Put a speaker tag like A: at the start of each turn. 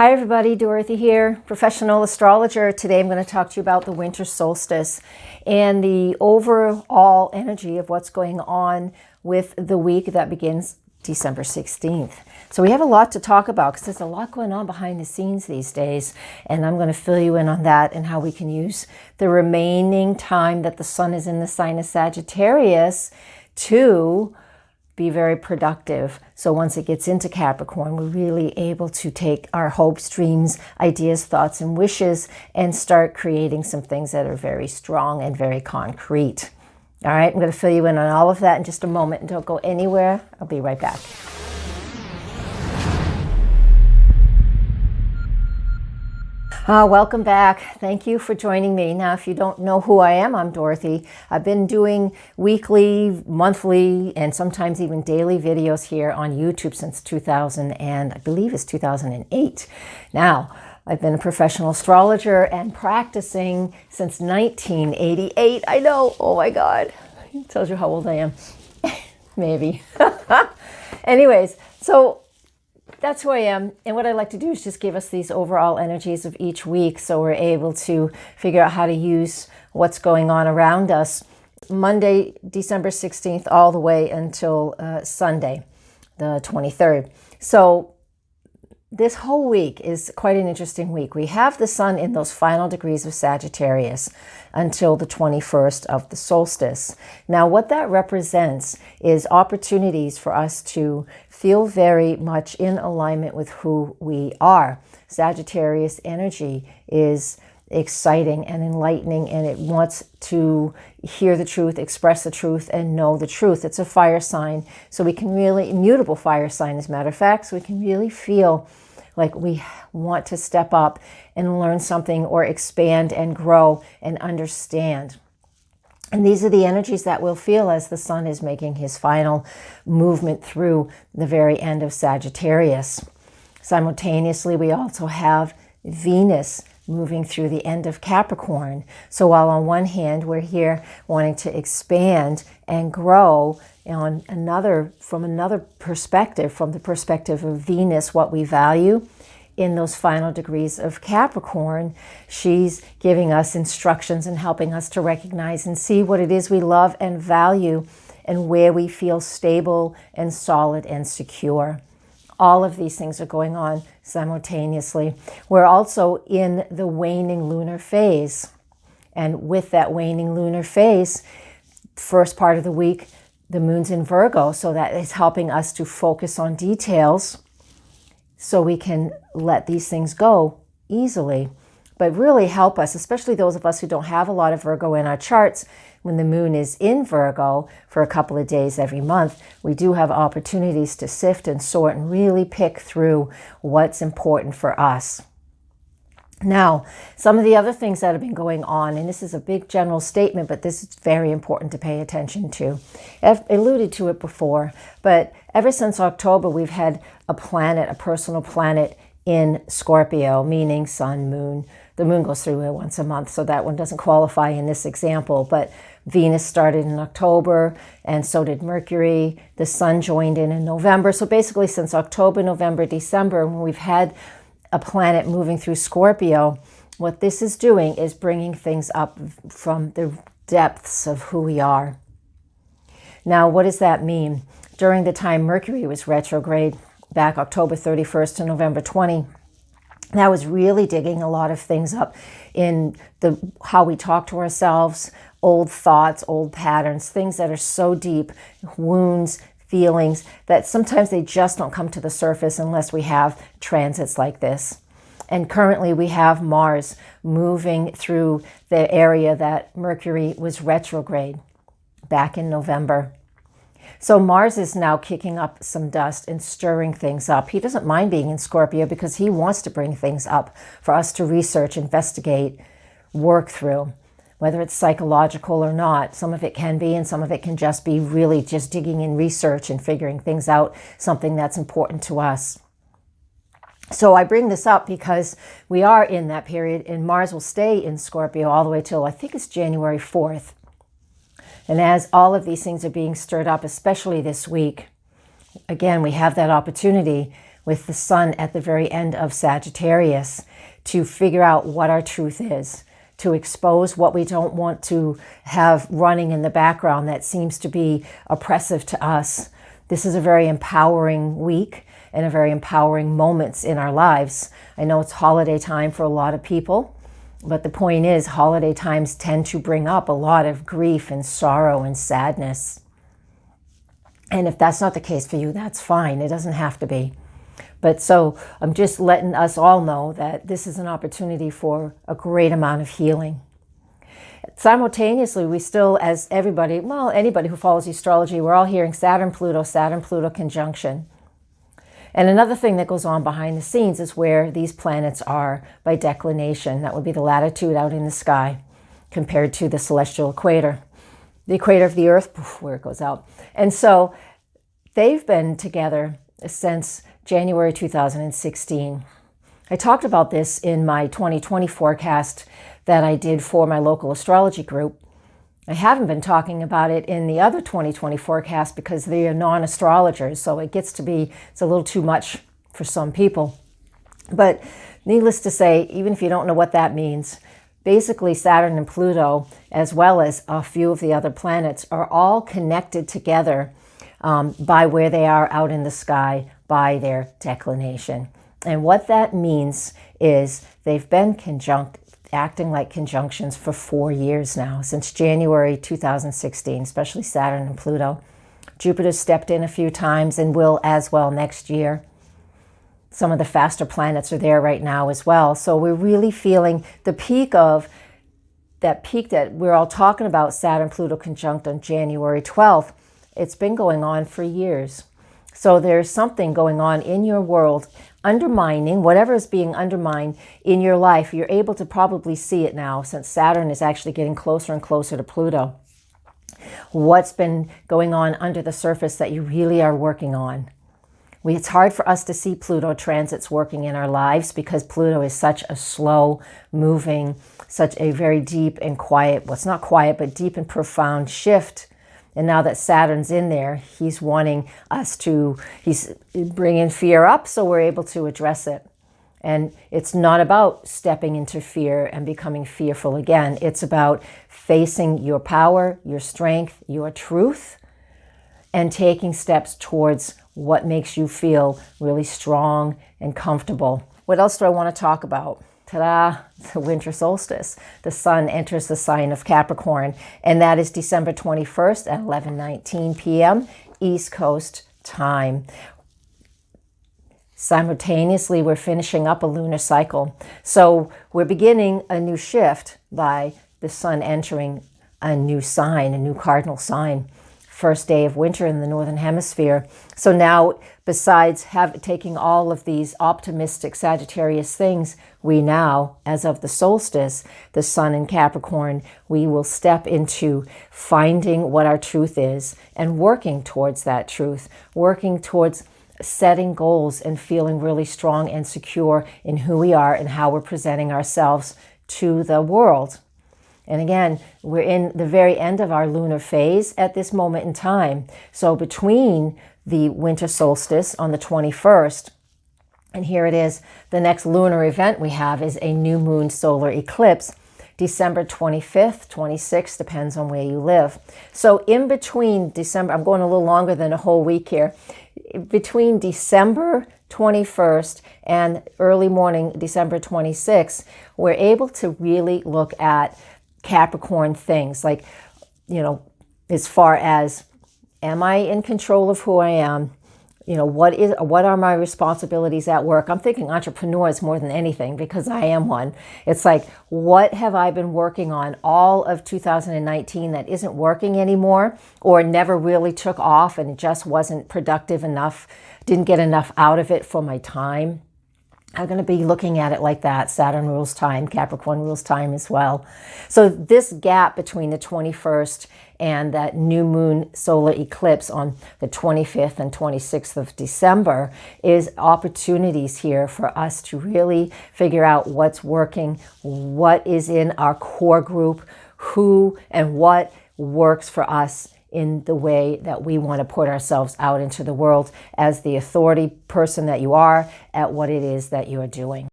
A: Hi everybody, Dorothy here, Professional Astrologer. Today I'm going to talk to you about the winter solstice and the overall energy of what's going on with the week that begins December 16th. So we have a lot to talk about because there's a lot going on behind the scenes these days, and I'm going to fill you in on that and how we can use the remaining time that the sun is in the sign of Sagittarius to be very productive. So once it gets into Capricorn, we're really able to take our hopes, dreams, ideas, thoughts, and wishes and start creating some things that are very strong and very concrete. All right, I'm going to fill you in on all of that in just a moment. Don't go anywhere. I'll be right back. Welcome back. Thank you for joining me. Now, if you don't know who I am, I'm Dorothy. I've been doing weekly, monthly, and sometimes even daily videos here on YouTube since 2000 and I believe it's 2008. Now, I've been a professional astrologer and practicing since 1988. I know. Oh my God. It tells you how old I am. Maybe. Anyways, so that's who I am, and what I like to do is just give us these overall energies of each week so we're able to figure out how to use what's going on around us. Monday, December 16th, all the way until Sunday, the 23rd. So this whole week is quite an interesting week. We have the sun in those final degrees of Sagittarius until the 21st of the solstice. Now, what that represents is opportunities for us to feel very much in alignment with who we are. Sagittarius energy is exciting and enlightening, and it wants to hear the truth, express the truth, and know the truth. It's a fire sign, so we can really, immutable fire sign as a matter of fact, so we can really feel like we want to step up and learn something or expand and grow and understand. And these are the energies that we'll feel as the sun is making his final movement through the very end of Sagittarius. Simultaneously, we also have Venus moving through the end of Capricorn. So while on one hand we're here wanting to expand and grow, on from another perspective, from the perspective of Venus, what we value in those final degrees of Capricorn, she's giving us instructions and helping us to recognize and see what it is we love and value and where we feel stable and solid and secure. All of these things are going on simultaneously. We're also in the waning lunar phase. And with that waning lunar phase, first part of the week, the moon's in Virgo, so that is helping us to focus on details so we can let these things go easily. But really help us, especially those of us who don't have a lot of Virgo in our charts, when the moon is in Virgo for a couple of days every month, we do have opportunities to sift and sort and really pick through what's important for us. Now, some of the other things that have been going on, and this is a big general statement, but this is very important to pay attention to. I've alluded to it before, but ever since October, we've had a planet, a personal planet in Scorpio, meaning sun, moon. The moon goes through it once a month, so that one doesn't qualify in this example, but Venus started in October, and so did Mercury. The sun joined in November. So basically since October, November, December, when we've had a planet moving through Scorpio, what this is doing is bringing things up from the depths of who we are. Now, what does that mean? During the time Mercury was retrograde, back October 31st to November 20, that was really digging a lot of things up in how we talk to ourselves, old thoughts, old patterns, things that are so deep, wounds, feelings, that sometimes they just don't come to the surface unless we have transits like this. And currently we have Mars moving through the area that Mercury was retrograde back in November. So Mars is now kicking up some dust and stirring things up. He doesn't mind being in Scorpio because he wants to bring things up for us to research, investigate, work through, whether it's psychological or not. Some of it can be, and some of it can just be really just digging in research and figuring things out, something that's important to us. So I bring this up because we are in that period, and Mars will stay in Scorpio all the way till, I think it's January 4th. And as all of these things are being stirred up, especially this week, again, we have that opportunity with the sun at the very end of Sagittarius, to figure out what our truth is, to expose what we don't want to have running in the background that seems to be oppressive to us. This is a very empowering week and a very empowering moments in our lives. I know it's holiday time for a lot of people, but the point is holiday times tend to bring up a lot of grief and sorrow and sadness. And if that's not the case for you, that's fine. It doesn't have to be. But so I'm just letting us all know that this is an opportunity for a great amount of healing. Simultaneously, we still, as everybody, well, anybody who follows astrology, we're all hearing Saturn-Pluto conjunction. And another thing that goes on behind the scenes is where these planets are by declination. That would be the latitude out in the sky compared to the celestial equator. The equator of the Earth, where it goes out. And so they've been together since January 2016. I talked about this in my 2020 forecast that I did for my local astrology group. I haven't been talking about it in the other 2020 forecast because they are non-astrologers, so it gets to be, it's a little too much for some people. But needless to say, even if you don't know what that means, basically Saturn and Pluto, as well as a few of the other planets, are all connected together by where they are out in the sky by their declination. And what that means is they've been acting like conjunctions for 4 years now, since January 2016, especially Saturn and Pluto. Jupiter stepped in a few times and will as well next year. Some of the faster planets are there right now as well. So we're really feeling the peak of that peak that we're all talking about, Saturn-Pluto conjunct on January 12th. It's been going on for years. So there's something going on in your world undermining, whatever is being undermined in your life. You're able to probably see it now since Saturn is actually getting closer and closer to Pluto. What's been going on under the surface that you really are working on. It's hard for us to see Pluto transits working in our lives because Pluto is such a slow moving, such a very deep and quiet, well, it's not quiet, but deep and profound shift. And now that Saturn's in there, he's wanting us to, he's bringing fear up so we're able to address it. And it's not about stepping into fear and becoming fearful again. It's about facing your power, your strength, your truth, and taking steps towards what makes you feel really strong and comfortable. What else do I want to talk about? Ta-da, the winter solstice. The sun enters the sign of Capricorn, and that is December 21st at 11:19 p.m. East Coast time. Simultaneously, we're finishing up a lunar cycle. So we're beginning a new shift by the sun entering a new sign, a new cardinal sign. First day of winter in the Northern Hemisphere. So now, besides taking all of these optimistic Sagittarius things, we now, as of the solstice, the sun in Capricorn, we will step into finding what our truth is and working towards that truth, working towards setting goals and feeling really strong and secure in who we are and how we're presenting ourselves to the world. And again, we're in the very end of our lunar phase at this moment in time. So between the winter solstice on the 21st, and here it is, the next lunar event we have is a new moon solar eclipse, December 25th, 26th, depends on where you live. So in between December, I'm going a little longer than a whole week here, between December 21st and early morning December 26th, we're able to really look at Capricorn things, like, you know, as far as, am I in control of who I am? You know, what are my responsibilities at work? I'm thinking entrepreneurs more than anything because I am one. It's like, what have I been working on all of 2019 that isn't working anymore or never really took off and it just wasn't productive enough, didn't get enough out of it for my time? I'm going to be looking at it like that. Saturn rules time, Capricorn rules time as well. So this gap between the 21st and that new moon solar eclipse on the 25th and 26th of December is opportunities here for us to really figure out what's working, what is in our core group, who and what works for us in the way that we want to put ourselves out into the world as the authority person that you are at what it is that you are doing.